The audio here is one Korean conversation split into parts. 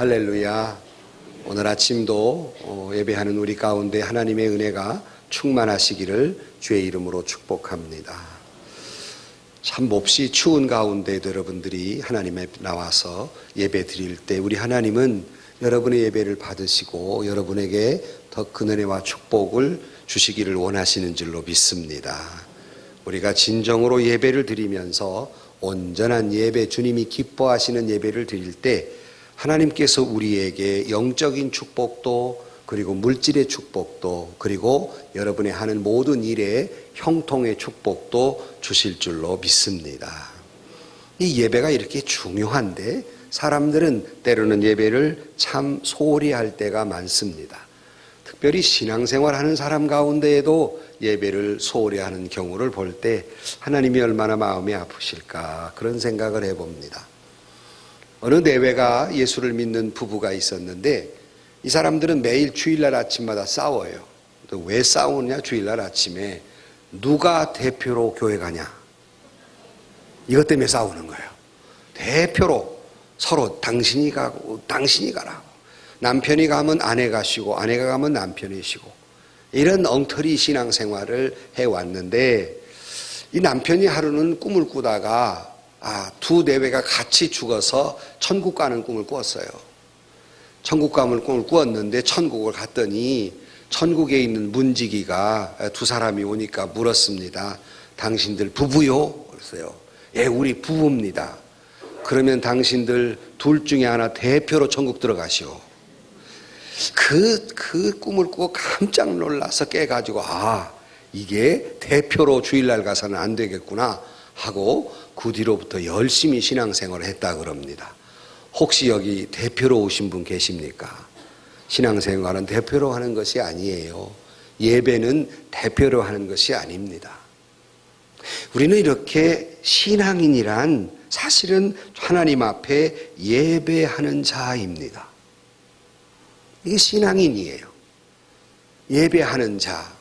할렐루야. 오늘 아침도 예배하는 우리 가운데 하나님의 은혜가 충만하시기를 주의 이름으로 축복합니다. 참 몹시 추운 가운데도 여러분들이 하나님에 나와서 예배 드릴 때 우리 하나님은 여러분의 예배를 받으시고 여러분에게 더 큰 은혜와 축복을 주시기를 원하시는 줄로 믿습니다. 우리가 진정으로 예배를 드리면서 온전한 예배, 주님이 기뻐하시는 예배를 드릴 때 하나님께서 우리에게 영적인 축복도 그리고 물질의 축복도 그리고 여러분이 하는 모든 일에 형통의 축복도 주실 줄로 믿습니다. 이 예배가 이렇게 중요한데 사람들은 때로는 예배를 참 소홀히 할 때가 많습니다. 특별히 신앙생활 하는 사람 가운데에도 예배를 소홀히 하는 경우를 볼 때 하나님이 얼마나 마음이 아프실까 그런 생각을 해봅니다. 어느 내외가 예수를 믿는 부부가 있었는데 이 사람들은 매일 주일날 아침마다 싸워요. 왜 싸우느냐? 주일날 아침에 누가 대표로 교회 가냐? 이것 때문에 싸우는 거예요. 대표로 서로 당신이 가고 당신이 가라고. 남편이 가면 아내가 쉬고 아내가 가면 남편이 쉬고 이런 엉터리 신앙생활을 해왔는데 이 남편이 하루는 꿈을 꾸다가 두 내외가 같이 죽어서 천국 가는 꿈을 꾸었어요. 천국 가는 꿈을 꾸었는데 천국을 갔더니 천국에 있는 문지기가 두 사람이 오니까 물었습니다. 당신들 부부요? 그랬어요. 예, 우리 부부입니다. 그러면 당신들 둘 중에 하나 대표로 천국 들어가시오. 그 꿈을 꾸고 깜짝 놀라서 깨가지고 이게 대표로 주일날 가서는 안 되겠구나 하고 그 뒤로부터 열심히 신앙생활을 했다 그럽니다. 혹시 여기 대표로 오신 분 계십니까? 신앙생활은 대표로 하는 것이 아니에요. 예배는 대표로 하는 것이 아닙니다. 우리는 이렇게 신앙인이란 사실은 하나님 앞에 예배하는 자입니다. 이게 신앙인이에요. 예배하는 자.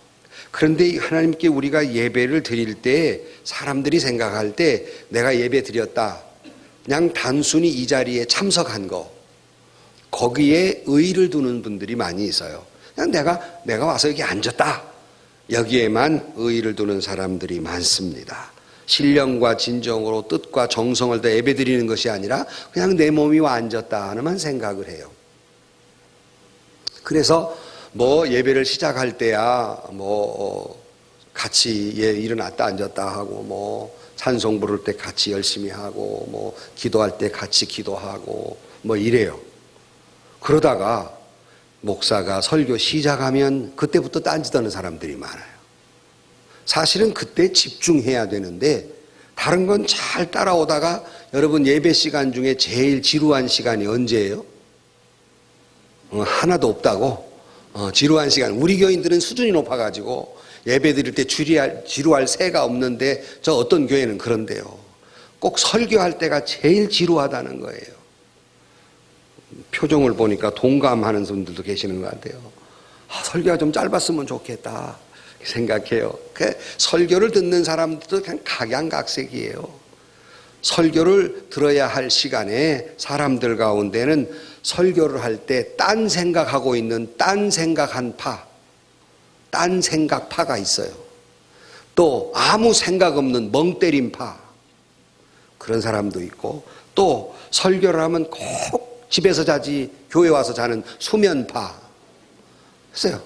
그런데 하나님께 우리가 예배를 드릴 때 사람들이 생각할 때 내가 예배 드렸다. 그냥 단순히 이 자리에 참석한 거. 거기에 의의를 두는 분들이 많이 있어요. 그냥 내가 와서 여기 앉았다. 여기에만 의의를 두는 사람들이 많습니다. 신령과 진정으로 뜻과 정성을 다 예배 드리는 것이 아니라 그냥 내 몸이 와 앉았다 하는만 생각을 해요. 그래서 예배를 시작할 때야 같이 일어났다 앉았다 하고 찬송 부를 때 같이 열심히 하고 기도할 때 같이 기도하고 이래요. 그러다가 목사가 설교 시작하면 그때부터 딴짓하는 사람들이 많아요. 사실은 그때 집중해야 되는데 다른 건 잘 따라오다가 여러분 예배 시간 중에 제일 지루한 시간이 언제예요? 하나도 없다고? 지루한 시간. 우리 교인들은 수준이 높아가지고 예배 드릴 때 지루할 새가 없는데 저 어떤 교회는 그런데요. 꼭 설교할 때가 제일 지루하다는 거예요. 표정을 보니까 동감하는 분들도 계시는 것 같아요. 설교가 좀 짧았으면 좋겠다 생각해요. 설교를 듣는 사람들도 그냥 각양각색이에요. 설교를 들어야 할 시간에 사람들 가운데는 설교를 할 때 딴 생각하고 있는 딴 생각한 딴 생각파가 있어요. 또 아무 생각 없는 멍 때린 파 그런 사람도 있고 또 설교를 하면 꼭 집에서 자지 교회 와서 자는 수면파 있어요.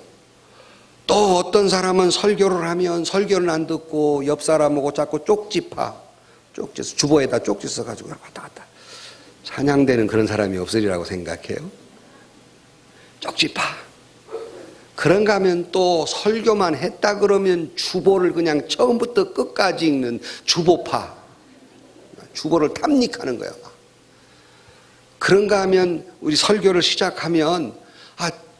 또 어떤 사람은 설교를 하면 설교는 안 듣고 옆 사람하고 자꾸 쪽지파 쪽지서 주보에다 쪽지 써가지고 왔다 갔다 찬양되는 그런 사람이 없으리라고 생각해요. 쪽지파. 그런가 하면 또 설교만 했다 그러면 주보를 그냥 처음부터 끝까지 읽는 주보파. 주보를 탐닉하는 거예요. 그런가 하면 우리 설교를 시작하면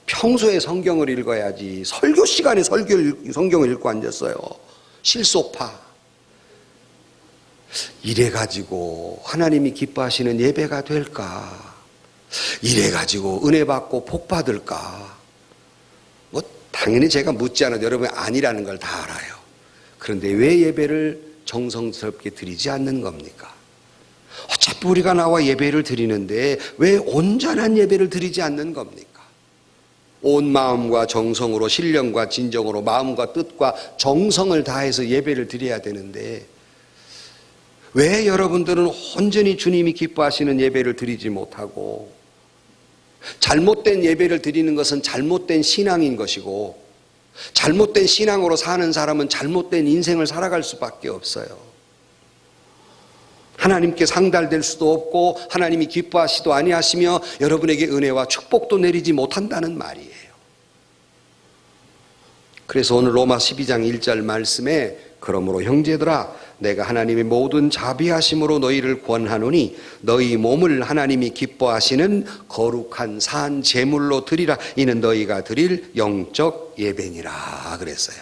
평소에 성경을 읽어야지 설교 시간에 성경을 읽고 앉았어요. 실속파. 이래가지고 하나님이 기뻐하시는 예배가 될까? 이래가지고 은혜 받고 복 받을까? 당연히 제가 묻지 않아도 여러분이 아니라는 걸 다 알아요. 그런데 왜 예배를 정성스럽게 드리지 않는 겁니까? 어차피 우리가 나와 예배를 드리는데 왜 온전한 예배를 드리지 않는 겁니까? 온 마음과 정성으로, 신령과 진정으로, 마음과 뜻과 정성을 다해서 예배를 드려야 되는데 왜 여러분들은 온전히 주님이 기뻐하시는 예배를 드리지 못하고, 잘못된 예배를 드리는 것은 잘못된 신앙인 것이고, 잘못된 신앙으로 사는 사람은 잘못된 인생을 살아갈 수밖에 없어요. 하나님께 상달될 수도 없고 하나님이 기뻐하시도 아니하시며 여러분에게 은혜와 축복도 내리지 못한다는 말이에요. 그래서 오늘 로마 12장 1절 말씀에 그러므로 형제들아 내가 하나님의 모든 자비하심으로 너희를 권하노니 너희 몸을 하나님이 기뻐하시는 거룩한 산 제물로 드리라. 이는 너희가 드릴 영적 예배니라 그랬어요.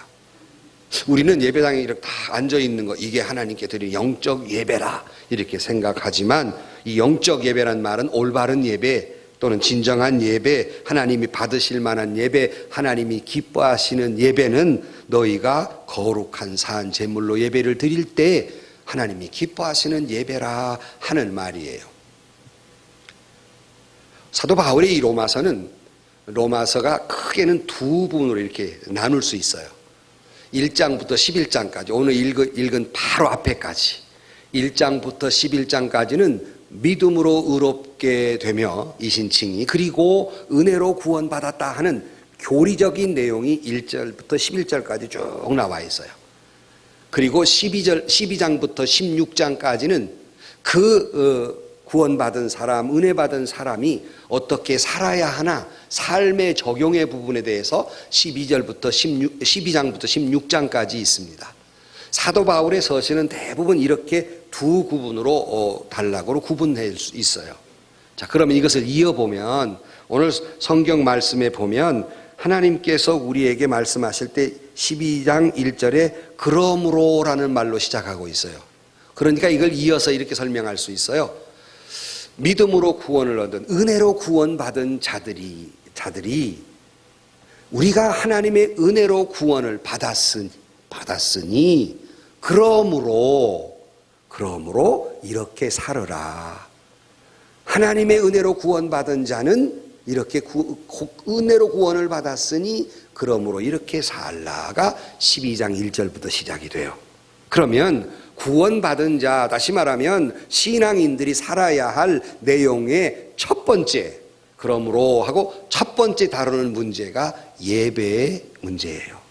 우리는 예배당에 이렇게 다 앉아있는 거, 이게 하나님께 드릴 영적 예배라 이렇게 생각하지만, 이 영적 예배란 말은 올바른 예배 또는 진정한 예배, 하나님이 받으실 만한 예배, 하나님이 기뻐하시는 예배는 너희가 거룩한 산 제물로 예배를 드릴 때 하나님이 기뻐하시는 예배라 하는 말이에요. 사도 바울의 이 로마서가 크게는 두 부분으로 이렇게 나눌 수 있어요. 1장부터 11장까지, 오늘 읽은 바로 앞에까지 1장부터 11장까지는 믿음으로 의롭게 되며 이신칭이, 그리고 은혜로 구원받았다 하는 교리적인 내용이 1절부터 11절까지 쭉 나와 있어요. 그리고 12장부터 16장까지는 구원받은 사람, 은혜받은 사람이 어떻게 살아야 하나, 삶의 적용의 부분에 대해서 12장부터 16장까지 있습니다. 사도 바울의 서신은 대부분 이렇게 두 구분으로 단락으로 구분될 수 있어요. 자, 그러면 이것을 이어보면 오늘 성경 말씀에 보면 하나님께서 우리에게 말씀하실 때 12장 1절에 그러므로라는 말로 시작하고 있어요. 그러니까 이걸 이어서 이렇게 설명할 수 있어요. 믿음으로 구원을 얻은, 은혜로 구원받은 자들이 우리가 하나님의 은혜로 구원을 받았으니 그러므로 이렇게 살으라. 하나님의 은혜로 구원받은 자는 이렇게 은혜로 구원을 받았으니 그러므로 이렇게 살라가 12장 1절부터 시작이 돼요. 그러면 구원받은 자, 다시 말하면 신앙인들이 살아야 할 내용의 첫 번째, 그러므로 하고 첫 번째 다루는 문제가 예배의 문제예요.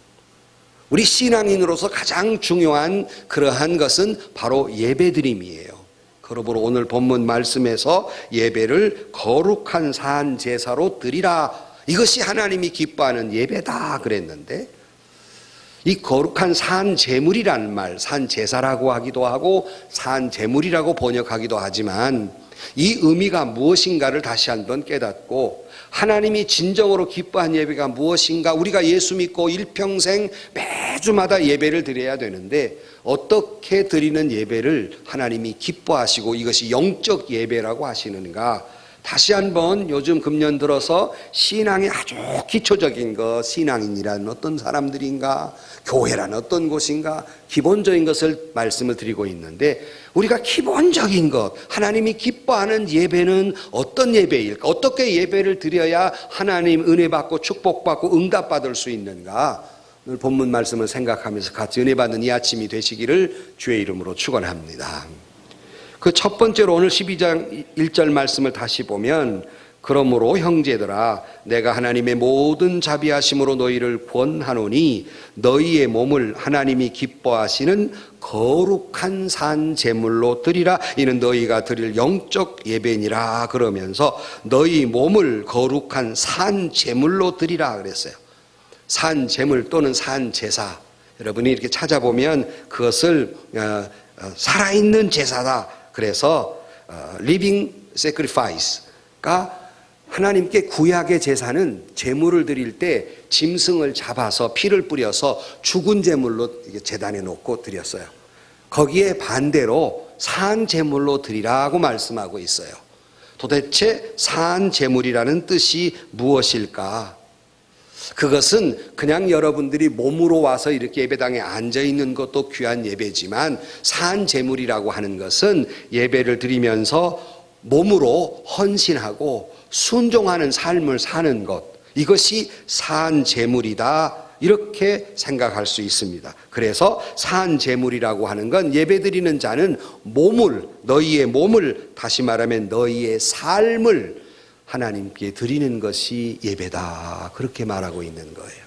우리 신앙인으로서 가장 중요한 그러한 것은 바로 예배드림이에요. 그러므로 오늘 본문 말씀에서 예배를 거룩한 산 제사로 드리라, 이것이 하나님이 기뻐하는 예배다 그랬는데, 이 거룩한 산 제물이라는 말, 산 제사라고 하기도 하고 산 제물이라고 번역하기도 하지만 이 의미가 무엇인가를 다시 한번 깨닫고, 하나님이 진정으로 기뻐한 예배가 무엇인가, 우리가 예수 믿고 일평생 매주마다 예배를 드려야 되는데 어떻게 드리는 예배를 하나님이 기뻐하시고 이것이 영적 예배라고 하시는가, 다시 한번 요즘 금년 들어서 신앙의 아주 기초적인 것, 신앙인이란 어떤 사람들인가, 교회란 어떤 곳인가, 기본적인 것을 말씀을 드리고 있는데, 우리가 기본적인 것, 하나님이 기뻐하는 예배는 어떤 예배일까? 어떻게 예배를 드려야 하나님 은혜 받고 축복받고 응답받을 수 있는가? 오늘 본문 말씀을 생각하면서 같이 은혜 받는 이 아침이 되시기를 주의 이름으로 축원합니다. 그 첫 번째로 오늘 12장 1절 말씀을 다시 보면, 그러므로 형제들아 내가 하나님의 모든 자비하심으로 너희를 권하노니 너희의 몸을 하나님이 기뻐하시는 거룩한 산 제물로 드리라. 이는 너희가 드릴 영적 예배니라. 그러면서 너희 몸을 거룩한 산 제물로 드리라 그랬어요. 산 제물 또는 산 제사, 여러분이 이렇게 찾아보면 그것을 살아있는 제사다. 그래서 living sacrifice가, 하나님께 구약의 제사는 제물을 드릴 때 짐승을 잡아서 피를 뿌려서 죽은 제물로 제단에 놓고 드렸어요. 거기에 반대로 산 제물로 드리라고 말씀하고 있어요. 도대체 산 제물이라는 뜻이 무엇일까? 그것은 그냥 여러분들이 몸으로 와서 이렇게 예배당에 앉아 있는 것도 귀한 예배지만 산 제물이라고 하는 것은 예배를 드리면서 몸으로 헌신하고 순종하는 삶을 사는 것, 이것이 산 제물이다, 이렇게 생각할 수 있습니다. 그래서 산 제물이라고 하는 건 예배드리는 자는 너희의 몸을, 다시 말하면 너희의 삶을 하나님께 드리는 것이 예배다, 그렇게 말하고 있는 거예요.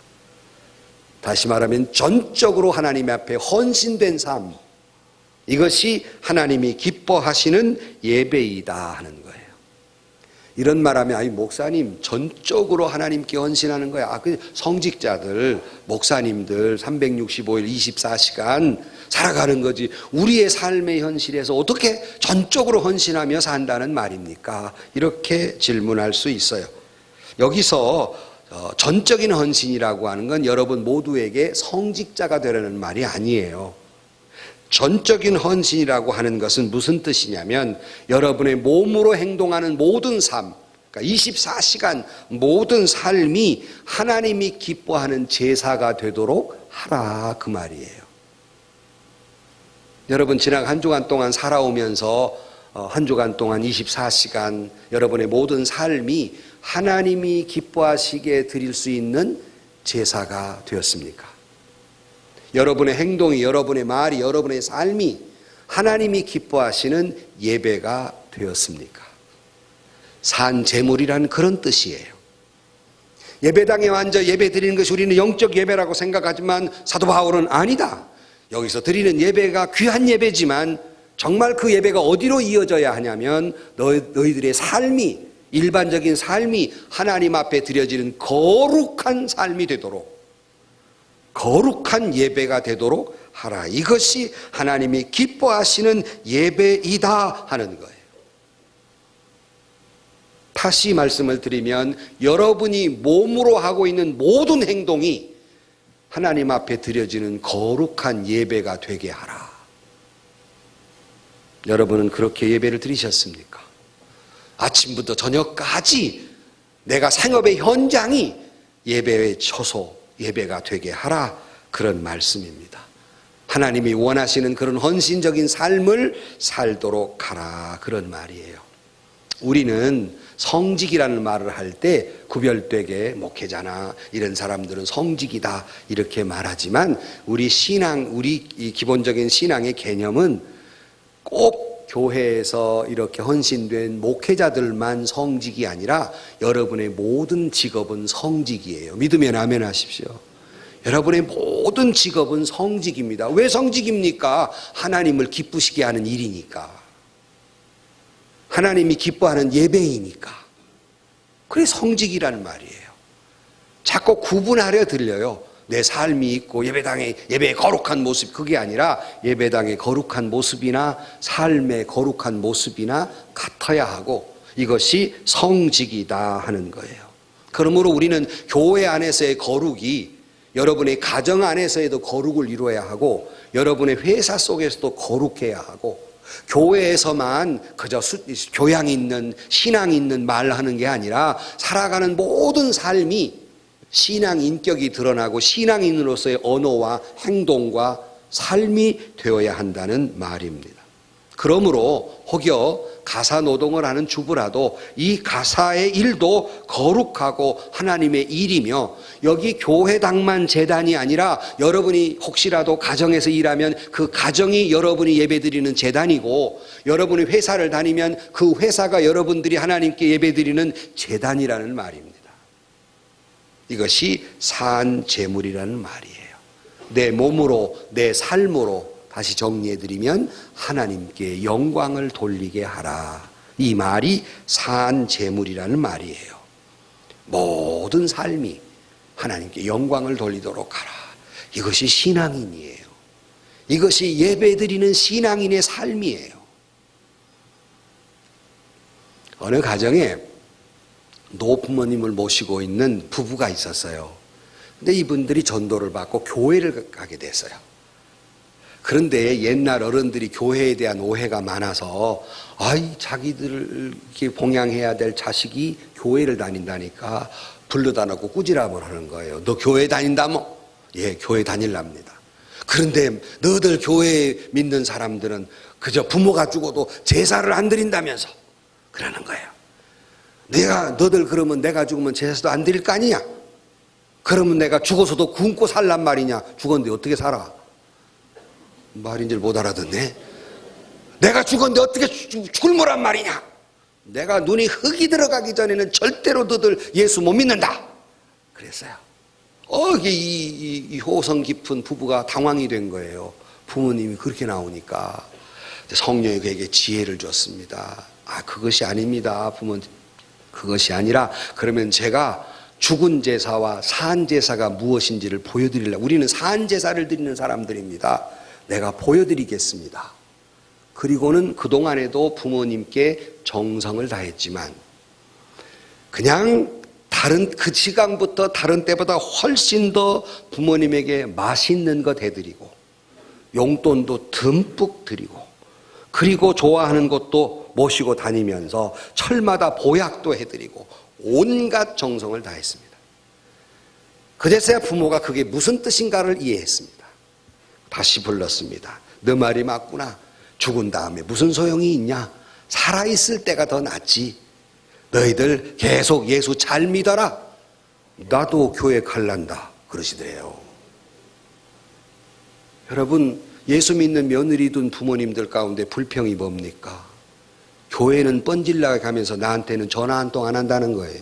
다시 말하면 전적으로 하나님 앞에 헌신된 삶, 이것이 하나님이 기뻐하시는 예배이다 하는 거예요. 이런 말하면 아니 목사님 전적으로 하나님께 헌신하는 거야. 그 성직자들, 목사님들 365일 24시간 살아가는 거지. 우리의 삶의 현실에서 어떻게 전적으로 헌신하며 산다는 말입니까? 이렇게 질문할 수 있어요. 여기서 전적인 헌신이라고 하는 건 여러분 모두에게 성직자가 되라는 말이 아니에요. 전적인 헌신이라고 하는 것은 무슨 뜻이냐면 여러분의 몸으로 행동하는 모든 삶, 그러니까 24시간 모든 삶이 하나님이 기뻐하는 제사가 되도록 하라, 그 말이에요. 여러분 지난 한 주간 동안 살아오면서 한 주간 동안 24시간 여러분의 모든 삶이 하나님이 기뻐하시게 드릴 수 있는 제사가 되었습니까? 여러분의 행동이, 여러분의 말이, 여러분의 삶이 하나님이 기뻐하시는 예배가 되었습니까? 산 제물이라는 그런 뜻이에요. 예배당에 앉아 예배 드리는 것이 우리는 영적 예배라고 생각하지만 사도 바울은 아니다. 여기서 드리는 예배가 귀한 예배지만 정말 그 예배가 어디로 이어져야 하냐면 너희들의 삶이, 일반적인 삶이 하나님 앞에 드려지는 거룩한 삶이 되도록, 거룩한 예배가 되도록 하라. 이것이 하나님이 기뻐하시는 예배이다 하는 거예요. 다시 말씀을 드리면 여러분이 몸으로 하고 있는 모든 행동이 하나님 앞에 드려지는 거룩한 예배가 되게 하라. 여러분은 그렇게 예배를 드리셨습니까? 아침부터 저녁까지 내가 생업의 현장이 예배의 처소, 예배가 되게 하라, 그런 말씀입니다. 하나님이 원하시는 그런 헌신적인 삶을 살도록 하라, 그런 말이에요. 우리는 성직이라는 말을 할 때 구별되게 목회자나 이런 사람들은 성직이다 이렇게 말하지만 우리 신앙, 우리 이 기본적인 신앙의 개념은 꼭 교회에서 이렇게 헌신된 목회자들만 성직이 아니라 여러분의 모든 직업은 성직이에요. 믿으면 아멘 하십시오. 여러분의 모든 직업은 성직입니다. 왜 성직입니까? 하나님을 기쁘시게 하는 일이니까. 하나님이 기뻐하는 예배이니까. 그게 성직이라는 말이에요. 자꾸 구분하려 들려요. 내 삶이 있고 예배의 거룩한 모습, 그게 아니라 예배당의 거룩한 모습이나 삶의 거룩한 모습이나 같아야 하고 이것이 성직이다 하는 거예요. 그러므로 우리는 교회 안에서의 거룩이 여러분의 가정 안에서에도 거룩을 이루어야 하고 여러분의 회사 속에서도 거룩해야 하고 교회에서만 그저 교양 있는 신앙 있는 말하는 게 아니라 살아가는 모든 삶이 신앙 인격이 드러나고 신앙인으로서의 언어와 행동과 삶이 되어야 한다는 말입니다. 그러므로 혹여 가사 노동을 하는 주부라도 이 가사의 일도 거룩하고 하나님의 일이며 여기 교회당만 제단이 아니라 여러분이 혹시라도 가정에서 일하면 그 가정이 여러분이 예배드리는 제단이고 여러분이 회사를 다니면 그 회사가 여러분들이 하나님께 예배드리는 제단이라는 말입니다. 이것이 산 제물이라는 말이에요. 내 몸으로, 내 삶으로, 다시 정리해드리면 하나님께 영광을 돌리게 하라. 이 말이 산 제물이라는 말이에요. 모든 삶이 하나님께 영광을 돌리도록 하라. 이것이 신앙인이에요. 이것이 예배드리는 신앙인의 삶이에요. 어느 가정에 노부모님을 모시고 있는 부부가 있었어요. 근데 이분들이 전도를 받고 교회를 가게 됐어요. 그런데 옛날 어른들이 교회에 대한 오해가 많아서 자기들 이렇게 봉양해야 될 자식이 교회를 다닌다니까 불러다 놓고 꾸지람을 하는 거예요. 너 교회 다닌다며? 예, 교회 다닐랍니다. 그런데 너들 교회 믿는 사람들은 그저 부모가 죽어도 제사를 안 드린다면서 그러는 거예요. 너들 그러면 내가 죽으면 제사도 안 드릴 거 아니냐? 그러면 내가 죽어서도 굶고 살란 말이냐? 죽었는데 어떻게 살아? 말인지를 못 알아듣네. 내가 죽었는데 어떻게 죽을 모란 말이냐? 내가 눈이 흙이 들어가기 전에는 절대로 너들 예수 못 믿는다. 그랬어요. 이 호성 깊은 부부가 당황이 된 거예요. 부모님이 그렇게 나오니까 성령이 그에게 지혜를 줬습니다. 그것이 아닙니다. 부모님. 그것이 아니라 그러면 제가 죽은 제사와 산 제사가 무엇인지를 보여드리려고. 우리는 산 제사를 드리는 사람들입니다. 내가 보여드리겠습니다. 그리고는 그동안에도 부모님께 정성을 다했지만 그냥 그 시간부터 다른 때보다 훨씬 더 부모님에게 맛있는 것 해드리고 용돈도 듬뿍 드리고 그리고 좋아하는 것도 모시고 다니면서 철마다 보약도 해드리고 온갖 정성을 다했습니다. 그제서야 부모가 그게 무슨 뜻인가를 이해했습니다. 다시 불렀습니다. 너 말이 맞구나. 죽은 다음에 무슨 소용이 있냐? 살아있을 때가 더 낫지. 너희들 계속 예수 잘 믿어라. 나도 교회 갈란다. 그러시더래요. 여러분, 예수 믿는 며느리 둔 부모님들 가운데 불평이 뭡니까? 교회는 뻔질나게 가면서 나한테는 전화 한 통 안 한다는 거예요.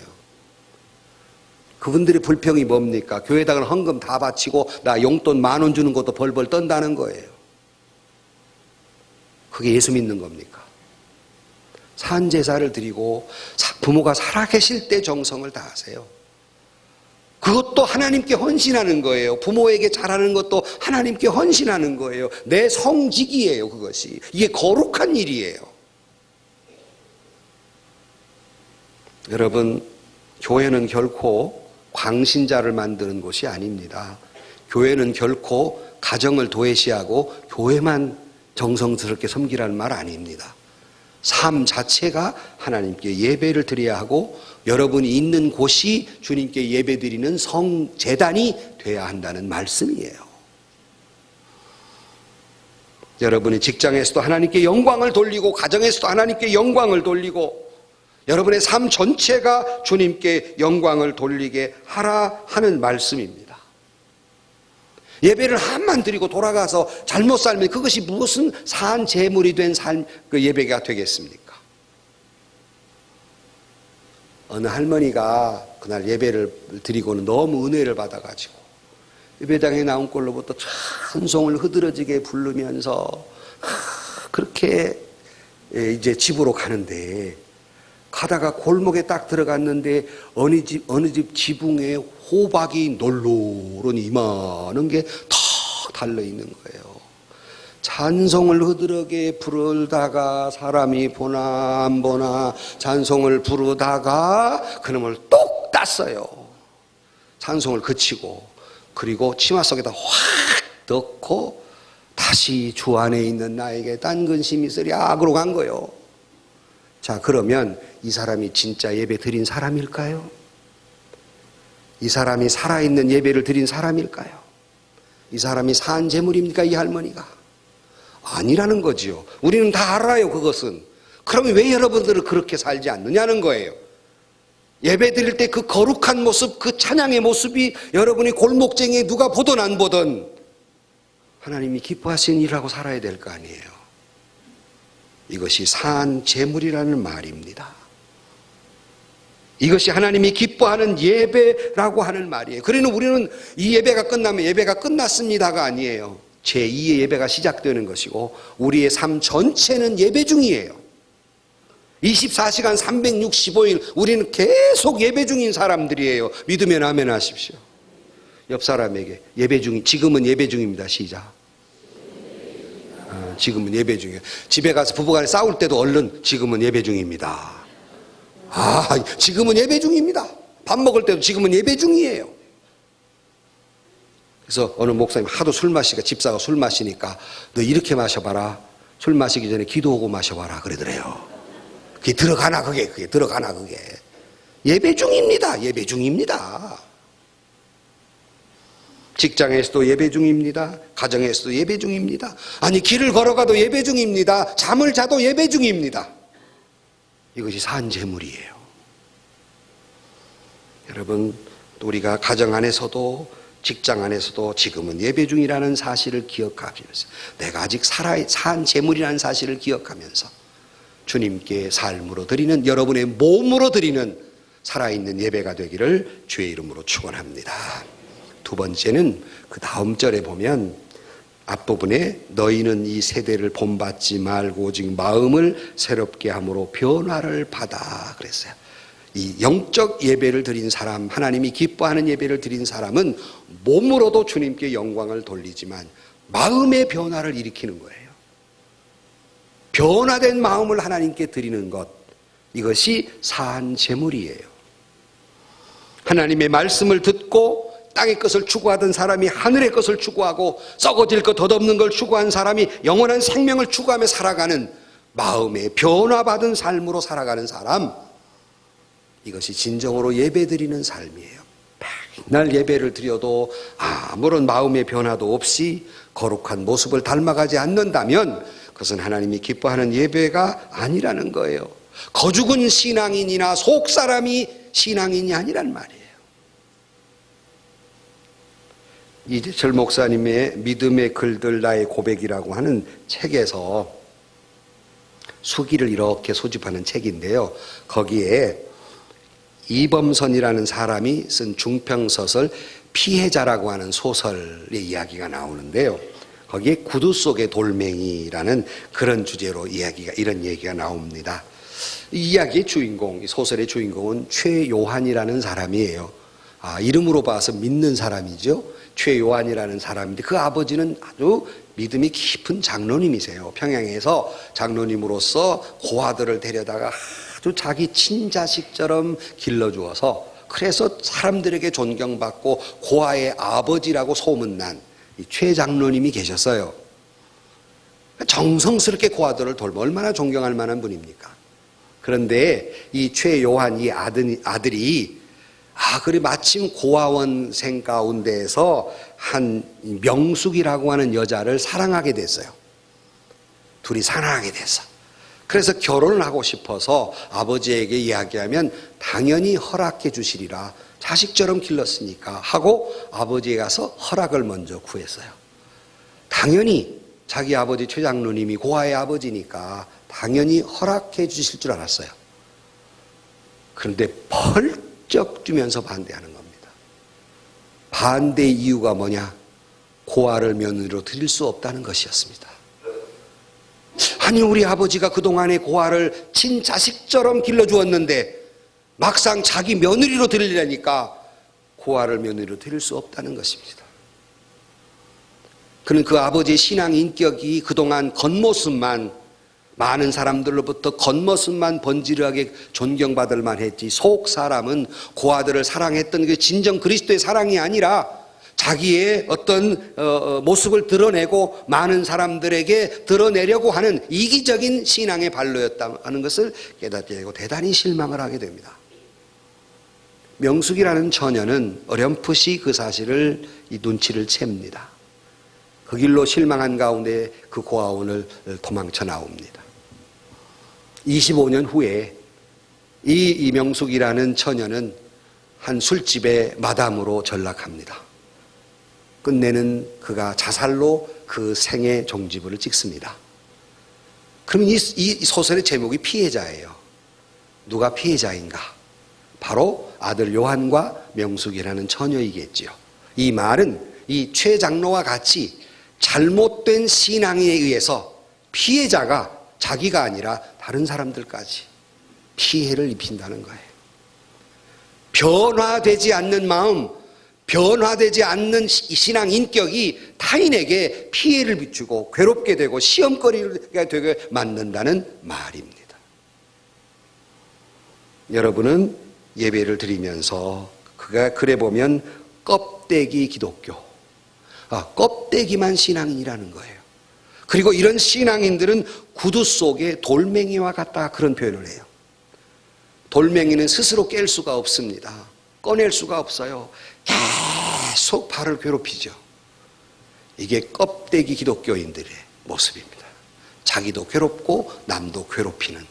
그분들의 불평이 뭡니까? 교회에다가 헌금 다 바치고 나 용돈 10,000원 주는 것도 벌벌 떤다는 거예요. 그게 예수 믿는 겁니까? 산제사를 드리고 부모가 살아계실 때 정성을 다하세요. 그것도 하나님께 헌신하는 거예요. 부모에게 잘하는 것도 하나님께 헌신하는 거예요. 내 성직이에요. 그것이. 이게 거룩한 일이에요. 여러분, 교회는 결코 광신자를 만드는 곳이 아닙니다. 교회는 결코 가정을 도외시하고 교회만 정성스럽게 섬기라는 말 아닙니다. 삶 자체가 하나님께 예배를 드려야 하고 여러분이 있는 곳이 주님께 예배드리는 성제단이 돼야 한다는 말씀이에요. 여러분이 직장에서도 하나님께 영광을 돌리고 가정에서도 하나님께 영광을 돌리고 여러분의 삶 전체가 주님께 영광을 돌리게 하라 하는 말씀입니다. 예배를 한만 드리고 돌아가서 잘못 살면 그것이 무슨 산 제물이 된 삶, 그 예배가 되겠습니까? 어느 할머니가 그날 예배를 드리고는 너무 은혜를 받아가지고 예배당에 나온 꼴로부터 찬송을 흐드러지게 부르면서 그렇게 이제 집으로 가는데 가다가 골목에 딱 들어갔는데 어느 집 지붕에 호박이 놀로르니 이만한 게 탁 달려있는 거예요. 찬송을 흐드러게 부르다가 사람이 보나 안 보나 찬송을 부르다가 그놈을 똑 땄어요. 찬송을 그치고 그리고 치마 속에다 확 넣고 다시 주 안에 있는 나에게 딴 근심이 있으랴 그러고 간 거예요. 자, 그러면 이 사람이 진짜 예배 드린 사람일까요? 이 사람이 살아있는 예배를 드린 사람일까요? 이 사람이 산 제물입니까? 이 할머니가? 아니라는 거지요. 우리는 다 알아요, 그것은. 그러면 왜 여러분들은 그렇게 살지 않느냐는 거예요. 예배 드릴 때 그 거룩한 모습, 그 찬양의 모습이 여러분이 골목쟁이에 누가 보든 안 보든 하나님이 기뻐하시는 일하고 살아야 될 거 아니에요. 이것이 산 제물이라는 말입니다. 이것이 하나님이 기뻐하는 예배라고 하는 말이에요. 그러니 우리는 이 예배가 끝나면 예배가 끝났습니다가 아니에요. 제2의 예배가 시작되는 것이고 우리의 삶 전체는 예배 중이에요. 24시간 365일 우리는 계속 예배 중인 사람들이에요. 믿으면 아멘 하십시오. 옆 사람에게 지금은 예배 중입니다. 시작. 지금은 예배 중이에요. 집에 가서 부부간에 싸울 때도 얼른 지금은 예배 중입니다. 지금은 예배 중입니다. 밥 먹을 때도 지금은 예배 중이에요. 그래서 어느 목사님 하도 술 마시니까 집사가 술 마시니까 너 이렇게 마셔봐라. 술 마시기 전에 기도하고 마셔봐라 그러더래요. 그게 들어가나 그게 들어가나 그게. 예배 중입니다. 예배 중입니다. 직장에서도 예배 중입니다. 가정에서도 예배 중입니다. 아니, 길을 걸어가도 예배 중입니다. 잠을 자도 예배 중입니다. 이것이 산재물이에요. 여러분, 우리가 가정 안에서도 직장 안에서도 지금은 예배 중이라는 사실을 기억하면서, 내가 아직 산 재물이라는 사실을 기억하면서 주님께 삶으로 드리는, 여러분의 몸으로 드리는 살아있는 예배가 되기를 주의 이름으로 축원합니다. 두 번째는 그 다음 절에 보면 앞부분에 너희는 이 세대를 본받지 말고 오직 마음을 새롭게 함으로 변화를 받아 그랬어요. 이 영적 예배를 드린 사람, 하나님이 기뻐하는 예배를 드린 사람은 몸으로도 주님께 영광을 돌리지만 마음의 변화를 일으키는 거예요. 변화된 마음을 하나님께 드리는 것, 이것이 산 제물이에요. 하나님의 말씀을 듣고 땅의 것을 추구하던 사람이 하늘의 것을 추구하고 썩어질 것 덧없는 걸 추구한 사람이 영원한 생명을 추구하며 살아가는 마음의 변화받은 삶으로 살아가는 사람, 이것이 진정으로 예배드리는 삶이에요. 맨날 예배를 드려도 아무런 마음의 변화도 없이 거룩한 모습을 닮아가지 않는다면 그것은 하나님이 기뻐하는 예배가 아니라는 거예요. 거죽은 신앙인이나 속사람이 신앙인이 아니란 말이에요. 이재철 목사님의 믿음의 글들 나의 고백이라고 하는 책에서 수기를 이렇게 소집하는 책인데요, 거기에 이범선이라는 사람이 쓴 중평소설 피해자라고 하는 소설의 이야기가 나오는데요, 거기에 구두 속의 돌멩이라는 그런 주제로 이런 얘기가 나옵니다. 이 이야기의 주인공, 이 소설의 주인공은 최요한이라는 사람이에요. 이름으로 봐서 믿는 사람이죠. 최요한이라는 사람인데 그 아버지는 아주 믿음이 깊은 장로님이세요. 평양에서 장로님으로서 고아들을 데려다가 아주 자기 친자식처럼 길러주어서, 그래서 사람들에게 존경받고 고아의 아버지라고 소문난 이 최 장로님이 계셨어요. 정성스럽게 고아들을 돌보, 얼마나 존경할 만한 분입니까? 그런데 이 최요한 이 아들이 그래 마침 고아원생 가운데에서 한 명숙이라고 하는 여자를 사랑하게 됐어요. 둘이 사랑하게 됐어. 그래서 결혼을 하고 싶어서 아버지에게 이야기하면 당연히 허락해 주시리라, 자식처럼 길렀으니까 하고 아버지에 가서 허락을 먼저 구했어요. 당연히 자기 아버지 최 장로님이 고아의 아버지니까 당연히 허락해 주실 줄 알았어요. 그런데 펄쩍 뛰면서 반대하는 겁니다. 반대 이유가 뭐냐? 고아를 며느리로 드릴 수 없다는 것이었습니다. 아니, 우리 아버지가 그동안에 고아를 친자식처럼 길러주었는데 막상 자기 며느리로 드리려니까 고아를 며느리로 드릴 수 없다는 것입니다. 그는 그 아버지의 신앙 인격이 그동안 겉모습만, 많은 사람들로부터 겉모습만 번지르하게 존경받을 만했지, 속 사람은 고아들을 사랑했던 그 진정 그리스도의 사랑이 아니라 자기의 어떤 모습을 드러내고 많은 사람들에게 드러내려고 하는 이기적인 신앙의 발로였다는 것을 깨닫게 되고 대단히 실망을 하게 됩니다. 명숙이라는 처녀는 어렴풋이 그 사실을, 이 눈치를 챕니다. 그 길로 실망한 가운데 그 고아원을 도망쳐 나옵니다. 25년 후에 이 명숙이라는 처녀는 한 술집의 마담으로 전락합니다. 끝내는 그가 자살로 그 생의 종지부를 찍습니다. 그럼 이 소설의 제목이 피해자예요. 누가 피해자인가? 바로 아들 요한과 명숙이라는 처녀이겠지요. 이 말은 이 최 장로와 같이 잘못된 신앙에 의해서 피해자가 자기가 아니라 다른 사람들까지 피해를 입힌다는 거예요. 변화되지 않는 마음, 변화되지 않는 신앙 인격이 타인에게 피해를 비추고 괴롭게 되고 시험거리가 되게 만든다는 말입니다. 여러분은 예배를 드리면서 그래 보면 껍데기 기독교, 껍데기만 신앙인이라는 거예요. 그리고 이런 신앙인들은 구두 속에 돌멩이와 같다, 그런 표현을 해요. 돌멩이는 스스로 깰 수가 없습니다. 꺼낼 수가 없어요. 계속 발을 괴롭히죠. 이게 껍데기 기독교인들의 모습입니다. 자기도 괴롭고 남도 괴롭히는,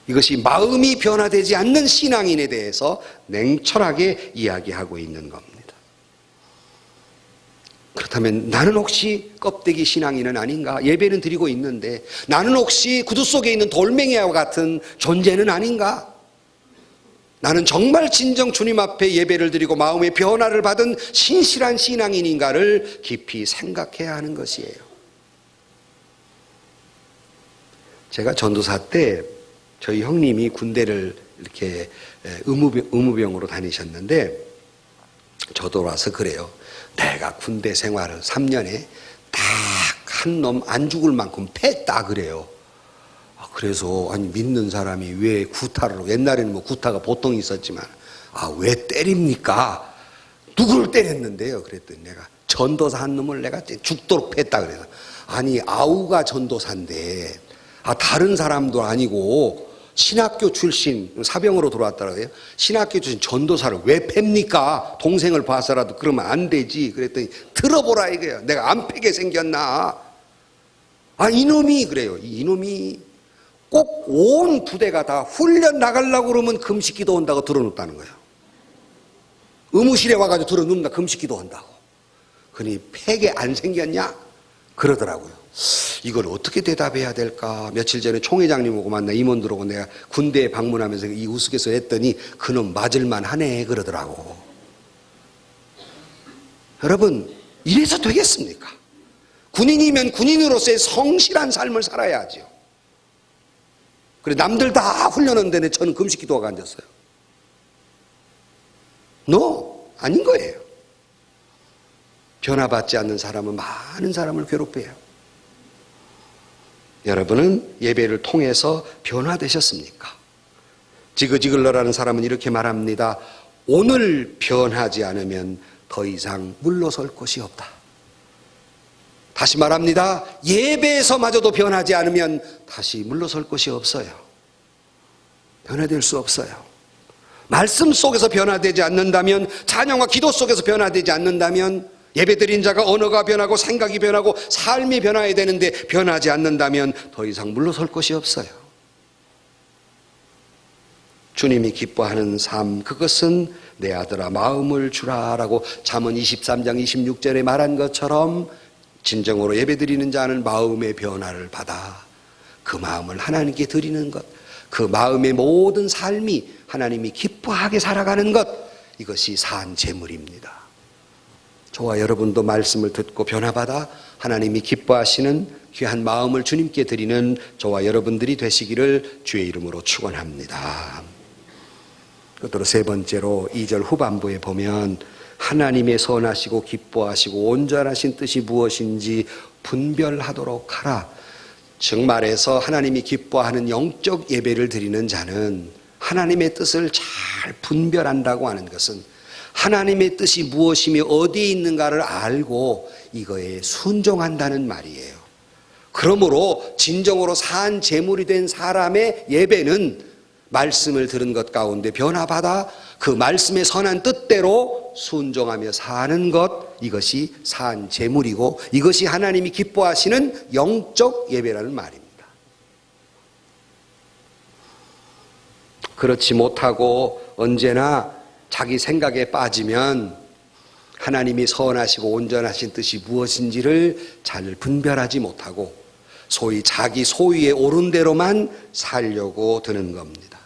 이것이 마음이 변화되지 않는 신앙인에 대해서 냉철하게 이야기하고 있는 겁니다. 그렇다면 나는 혹시 껍데기 신앙인은 아닌가? 예배는 드리고 있는데 나는 혹시 구두 속에 있는 돌멩이와 같은 존재는 아닌가? 나는 정말 진정 주님 앞에 예배를 드리고 마음의 변화를 받은 신실한 신앙인인가를 깊이 생각해야 하는 것이에요. 제가 전도사 때 저희 형님이 군대를 이렇게 의무병으로 다니셨는데 저도 와서 그래요. 내가 군대 생활을 3년에 딱 한 놈 안 죽을 만큼 팼다 그래요. 그래서 아니 믿는 사람이 왜 구타를, 옛날에는 뭐 구타가 보통 있었지만 왜 때립니까? 누구를 때렸는데요? 그랬더니 내가 전도사 한 놈을 내가 죽도록 팼다 그래서, 아니 아우가 전도사인데 다른 사람도 아니고 신학교 출신 사병으로 들어왔더라고요. 신학교 출신 전도사를 왜 팹니까? 동생을 봐서라도 그러면 안 되지. 그랬더니 들어보라 이거예요. 내가 안 패게 생겼나? 이놈이 그래요. 이놈이 꼭 온 부대가 다 훈련 나가려고 그러면 금식기도 한다고 들어놓다는 거예요. 의무실에 와가지고 들어놓는다 금식기도 한다고. 그러니 패게 안 생겼냐? 그러더라고요. 이걸 어떻게 대답해야 될까? 며칠 전에 총회장님하고 만나 임원들하고 내가 군대에 방문하면서 이 우스갯소리 했더니 그놈 맞을만 하네 그러더라고. 여러분, 이래서 되겠습니까? 군인이면 군인으로서의 성실한 삶을 살아야죠. 그래 남들 다 훈련하는데 저는 금식기도하고 앉았어요. 아닌 거예요. 변화받지 않는 사람은 많은 사람을 괴롭혀요. 여러분은 예배를 통해서 변화되셨습니까? 지그지글러라는 사람은 이렇게 말합니다. 오늘 변하지 않으면 더 이상 물러설 곳이 없다. 다시 말합니다. 예배에서마저도 변하지 않으면 다시 물러설 곳이 없어요. 변화될 수 없어요. 말씀 속에서 변화되지 않는다면, 찬양과 기도 속에서 변화되지 않는다면, 예배드린 자가 언어가 변하고 생각이 변하고 삶이 변화해야 되는데 변하지 않는다면 더 이상 물러설 곳이 없어요. 주님이 기뻐하는 삶, 그것은 내 아들아 마음을 주라 라고 잠언 23장 26절에 말한 것처럼 진정으로 예배드리는 자는 마음의 변화를 받아 그 마음을 하나님께 드리는 것, 그 마음의 모든 삶이 하나님이 기뻐하게 살아가는 것, 이것이 산 제물입니다. 저와 여러분도 말씀을 듣고 변화받아 하나님이 기뻐하시는 귀한 마음을 주님께 드리는 저와 여러분들이 되시기를 주의 이름으로 축원합니다. 끝으로 세 번째로 2절 후반부에 보면 하나님의 선하시고 기뻐하시고 온전하신 뜻이 무엇인지 분별하도록 하라. 즉 말해서 하나님이 기뻐하는 영적 예배를 드리는 자는 하나님의 뜻을 잘 분별한다고 하는 것은 하나님의 뜻이 무엇이며 어디에 있는가를 알고 이거에 순종한다는 말이에요. 그러므로 진정으로 산 제물이 된 사람의 예배는 말씀을 들은 것 가운데 변화받아 그 말씀의 선한 뜻대로 순종하며 사는 것, 이것이 산 제물이고 이것이 하나님이 기뻐하시는 영적 예배라는 말입니다. 그렇지 못하고 언제나 자기 생각에 빠지면 하나님이 선하시고 온전하신 뜻이 무엇인지를 잘 분별하지 못하고 소위 자기 소유에 오른 대로만 살려고 드는 겁니다.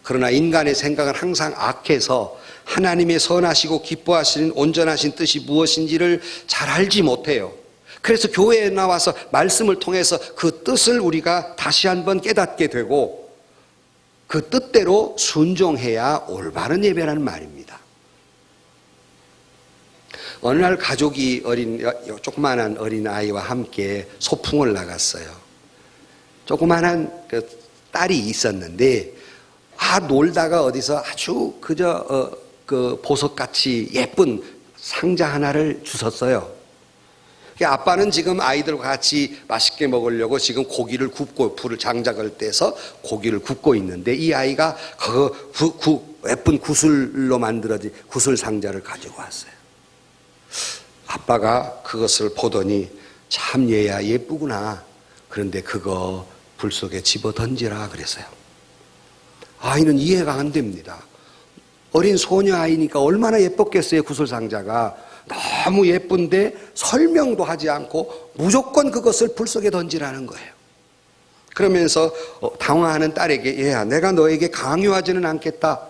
그러나 인간의 생각은 항상 악해서 하나님의 선하시고 기뻐하시는 온전하신 뜻이 무엇인지를 잘 알지 못해요. 그래서 교회에 나와서 말씀을 통해서 그 뜻을 우리가 다시 한번 깨닫게 되고 그 뜻대로 순종해야 올바른 예배라는 말입니다. 어느 날 가족이 조그만한 어린 아이와 함께 소풍을 나갔어요. 조그만한 그 딸이 있었는데 놀다가 어디서 아주 그 보석같이 예쁜 상자 하나를 주웠어요. 아빠는 지금 아이들과 같이 맛있게 먹으려고 지금 고기를 굽고 불을 장작을 떼서 고기를 굽고 있는데 이 아이가 예쁜 구슬로 만들어진 구슬 상자를 가지고 왔어요. 아빠가 그것을 보더니 참 얘야 예쁘구나. 그런데 그거 불 속에 집어 던지라 그랬어요. 아이는 이해가 안 됩니다. 어린 소녀 아이니까 얼마나 예뻤겠어요. 구슬 상자가 너무 예쁜데 설명도 하지 않고 무조건 그것을 불 속에 던지라는 거예요. 그러면서 당황하는 딸에게 얘야 내가 너에게 강요하지는 않겠다.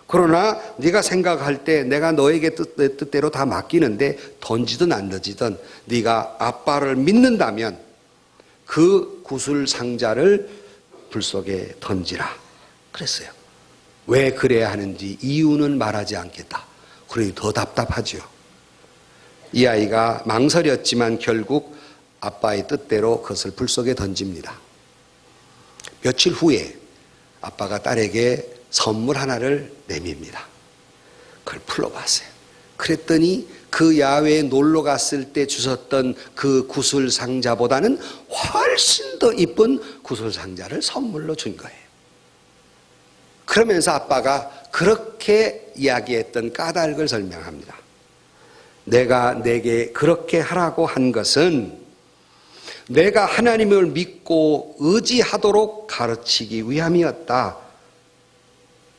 그러나 네가 생각할 때 내가 너에게 뜻대로 다 맡기는데 던지든 안 던지든 네가 아빠를 믿는다면 그 구슬 상자를 불 속에 던지라 그랬어요. 왜 그래야 하는지 이유는 말하지 않겠다. 그러니 더 답답하죠. 이 아이가 망설였지만 결국 아빠의 뜻대로 그것을 불 속에 던집니다. 며칠 후에 아빠가 딸에게 선물 하나를 내밉니다. 그걸 풀어봤어요. 그랬더니 그 야외에 놀러 갔을 때 주셨던 그 구슬 상자보다는 훨씬 더 이쁜 구슬 상자를 선물로 준 거예요. 그러면서 아빠가 그렇게 이야기했던 까닭을 설명합니다. 내가 내게 그렇게 하라고 한 것은 내가 하나님을 믿고 의지하도록 가르치기 위함이었다.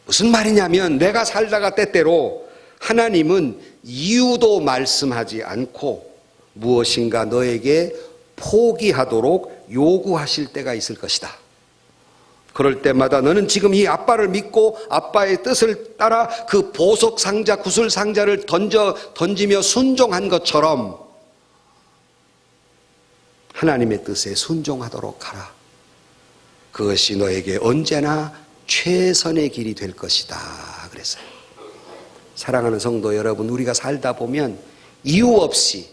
무슨 말이냐면 내가 살다가 때때로 하나님은 이유도 말씀하지 않고 무엇인가 너에게 포기하도록 요구하실 때가 있을 것이다. 그럴 때마다 너는 지금 이 아빠를 믿고 아빠의 뜻을 따라 그 보석 상자, 구슬 상자를 던지며 순종한 것처럼 하나님의 뜻에 순종하도록 하라. 그것이 너에게 언제나 최선의 길이 될 것이다. 그랬어요. 사랑하는 성도 여러분, 우리가 살다 보면 이유 없이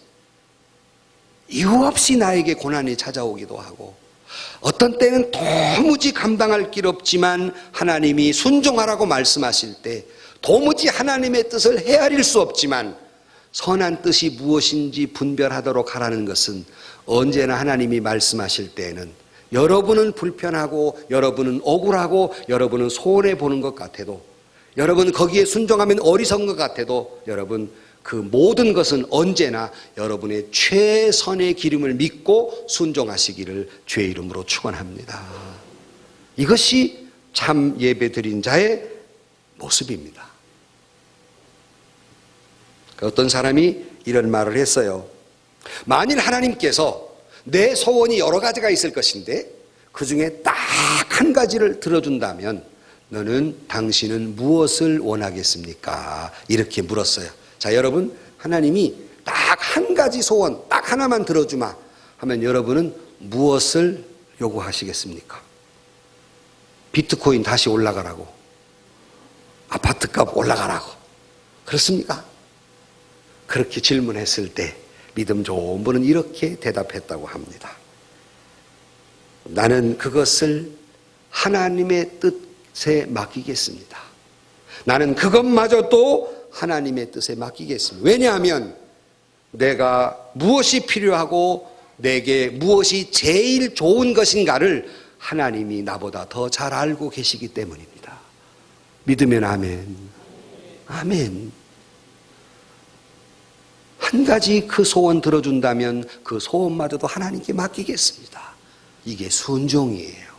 나에게 고난이 찾아오기도 하고 어떤 때는 도무지 감당할 길 없지만 하나님이 순종하라고 말씀하실 때 도무지 하나님의 뜻을 헤아릴 수 없지만 선한 뜻이 무엇인지 분별하도록 하라는 것은 언제나 하나님이 말씀하실 때에는 여러분은 불편하고 여러분은 억울하고 여러분은 손해보는 것 같아도 여러분 거기에 순종하면 어리석은 것 같아도 여러분 그 모든 것은 언제나 여러분의 최선의 기름을 믿고 순종하시기를 주의 이름으로 축원합니다. 이것이 참 예배드린 자의 모습입니다. 어떤 사람이 이런 말을 했어요. 만일 하나님께서 내 소원이 여러 가지가 있을 것인데 그 중에 딱 한 가지를 들어준다면 당신은 무엇을 원하겠습니까? 이렇게 물었어요. 자, 여러분, 하나님이 딱 한 가지 소원, 딱 하나만 들어주마 하면 여러분은 무엇을 요구하시겠습니까? 비트코인 다시 올라가라고, 아파트값 올라가라고, 그렇습니까? 그렇게 질문했을 때 믿음 좋은 분은 이렇게 대답했다고 합니다. 나는 그것을 하나님의 뜻에 맡기겠습니다. 나는 그것마저도 하나님의 뜻에 맡기겠습니다. 왜냐하면 내가 무엇이 필요하고 내게 무엇이 제일 좋은 것인가를 하나님이 나보다 더 잘 알고 계시기 때문입니다. 믿으면 아멘. 아멘. 한 가지 그 소원 들어준다면 그 소원마저도 하나님께 맡기겠습니다. 이게 순종이에요.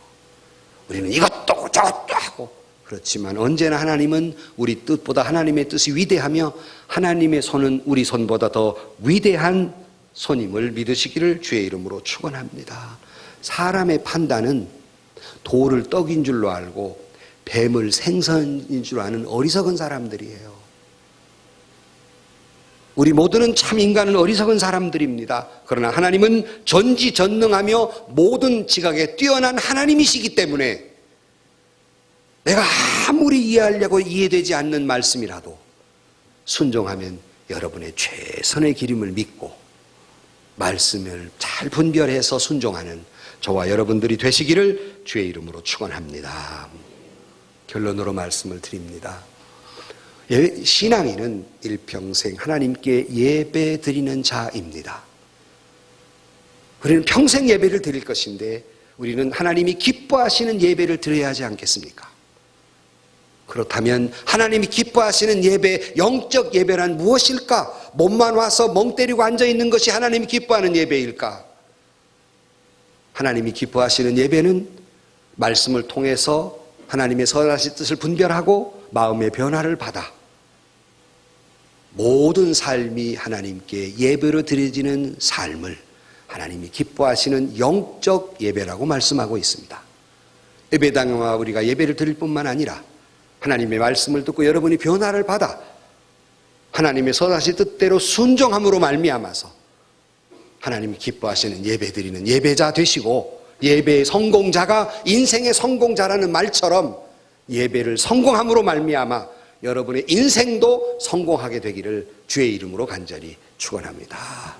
우리는 이것도 저것도 하고 그렇지만 언제나 하나님은 우리 뜻보다 하나님의 뜻이 위대하며 하나님의 손은 우리 손보다 더 위대한 손임을 믿으시기를 주의 이름으로 축원합니다. 사람의 판단은 돌을 떡인 줄로 알고 뱀을 생선인 줄 아는 어리석은 사람들이에요. 우리 모두는 참 인간은 어리석은 사람들입니다. 그러나 하나님은 전지전능하며 모든 지각에 뛰어난 하나님이시기 때문에 내가 아무리 이해하려고 이해되지 않는 말씀이라도 순종하면 여러분의 최선의 기름을 믿고 말씀을 잘 분별해서 순종하는 저와 여러분들이 되시기를 주의 이름으로 축원합니다. 결론으로 말씀을 드립니다. 신앙인은 일평생 하나님께 예배 드리는 자입니다. 우리는 평생 예배를 드릴 것인데 우리는 하나님이 기뻐하시는 예배를 드려야 하지 않겠습니까? 그렇다면 하나님이 기뻐하시는 예배, 영적 예배란 무엇일까? 몸만 와서 멍 때리고 앉아있는 것이 하나님이 기뻐하는 예배일까? 하나님이 기뻐하시는 예배는 말씀을 통해서 하나님의 선하신 뜻을 분별하고 마음의 변화를 받아 모든 삶이 하나님께 예배로 드려지는 삶을 하나님이 기뻐하시는 영적 예배라고 말씀하고 있습니다. 예배당과 우리가 예배를 드릴 뿐만 아니라 하나님의 말씀을 듣고 여러분이 변화를 받아 하나님의 선하신 뜻대로 순종함으로 말미암아서 하나님이 기뻐하시는 예배 드리는 예배자 되시고, 예배의 성공자가 인생의 성공자라는 말처럼 예배를 성공함으로 말미암아 여러분의 인생도 성공하게 되기를 주의 이름으로 간절히 축원합니다.